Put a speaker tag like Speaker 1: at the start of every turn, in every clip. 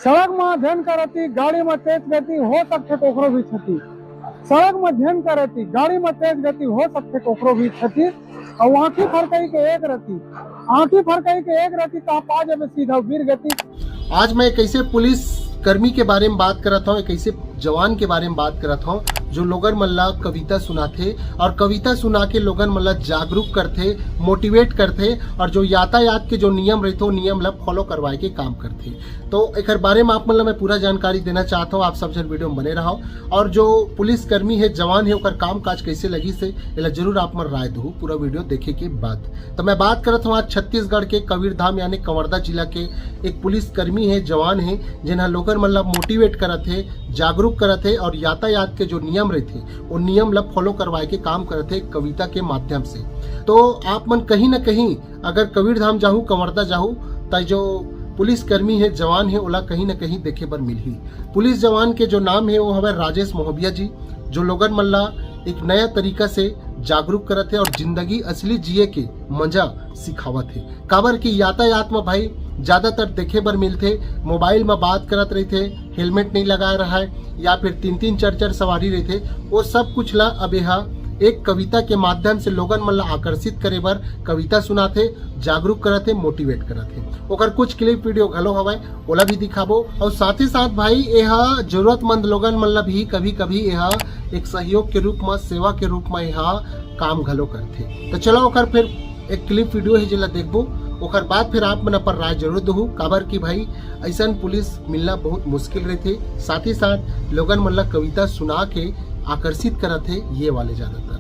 Speaker 1: सड़क में अध्ययन करती गाड़ी में तेज गति हो सकते तो ओकरो भी क्षति। सड़क में अध्ययन करती गाड़ी में तेज गति हो सकते तो ओकरो भी क्षति। और आंखी फरकई के एक रती, आंखी फरकई के एक रती तो आप आ जाए सीधा वीर गति।
Speaker 2: आज मैं एक ऐसे पुलिस कर्मी के बारे में बात करता हूँ, एक ऐसे जवान के बारे में बात करता हूँ जो लोगन मल्ला कविता सुनाते और कविता सुना के लोगन मल्ला जागरूक करते, मोटिवेट करते और जो यातायात के जो नियम रहते वो नियम ला फॉलो करवाए के काम करते। तो एक बारे में आप मतलब मैं पूरा जानकारी देना चाहता हूँ, आप सब जन वीडियो में बने रहो। और जो पुलिस कर्मी है, जवान है, ओकर काम काज कैसे लगी से इला जरूर आप मन राय दो पूरा वीडियो देखे के बाद। तो मैं बात करता हूँ आज छत्तीसगढ़ के कबीरधाम यानी कंवरदा जिला के एक पुलिस कर्मी है, जवान है, जिन्हें लोगन मतलब मोटिवेट करत है, जागरूक करत है और यातायात के जो नियम रहते वो नियम ला फॉलो करवाए के काम करते कविता के माध्यम से। तो आप मन कहीं ना कहीं अगर कबीरधाम जाहू, कंवरदा जाहू तो जो पुलिस कर्मी है, जवान है, ओला कहीं ना कहीं देखे बर मिलही। पुलिस जवान के जो नाम है वो हमें राजेश मोहबिया जी, जो लोगन मल्ला एक नया तरीका से जागरूक करत है और जिंदगी असली जिए के मजा सिखावत है। काबर की यातायात में भाई ज्यादातर देखे बर मिलते मोबाइल में बात करत रहते, हेलमेट नहीं लगा रहा है या फिर 3-3 4-4 सवारी रहते। वो सब कुछ ला अब यहाँ एक कविता के माध्यम से लोगन मन ला आकर्षित करे बर कविता सुनाते, जागरूक करते, मोटिवेट करते। ओकर कुछ क्लिप वीडियो घलो हवय, ओला भी दिखाबो। और साथ ही साथ भाई यह जरूरतमंद लोगन मन ला भी कभी कभी यह एक सहयोग के रूप में, सेवा के रूप में यह काम घलो करते। तो चलो ओकर फिर एक क्लिप वीडियो है जिला देखबो, ओकर बाद फिर आप मन अपन राय जरूर दहू। काबर की भाई ऐसा पुलिस मिलना बहुत मुश्किल रहते। साथ ही साथ लोगन मन ला कविता सुना के आकर्षित करत है ये वाले ज्यादातर।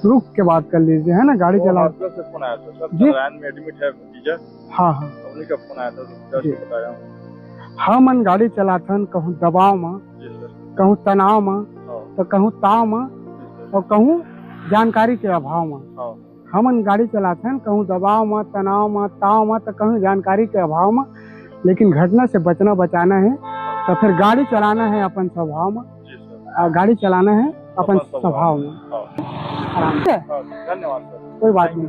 Speaker 1: रुक के बात कर लीजिए, है ना, गाड़ी चला
Speaker 3: से फोन आया था सर,
Speaker 1: जी?
Speaker 3: नारायण में एडमिट है भतीजा।
Speaker 1: हाँ हाँ
Speaker 3: उन्हीं का फोन आया था, तो
Speaker 1: जी।
Speaker 3: जस्ट बताया हूँ।
Speaker 1: हम मन गाड़ी चलाथन कहूँ दबाव में,
Speaker 3: जी सर।
Speaker 1: कहूँ तनाव में,
Speaker 3: हाँ,
Speaker 1: तो कहूँ ताव में,
Speaker 3: जी सर।
Speaker 1: और कहूँ जानकारी के अभाव में।
Speaker 3: हाँ,
Speaker 1: हमन गाड़ी चलाथन कहूँ दबाव में, तनाव में, ताव में, तो कहूँ जानकारी के अभाव में। लेकिन घटना से बचना बचाना है तो फिर गाड़ी चलाना है अपन स्वभाव में,
Speaker 3: जी सर।
Speaker 1: और गाड़ी चलाना है अपन स्वभाव में।
Speaker 3: हाँ,
Speaker 1: आराम से,
Speaker 3: हाँ, धन्यवाद सर।
Speaker 1: कोई बात नहीं।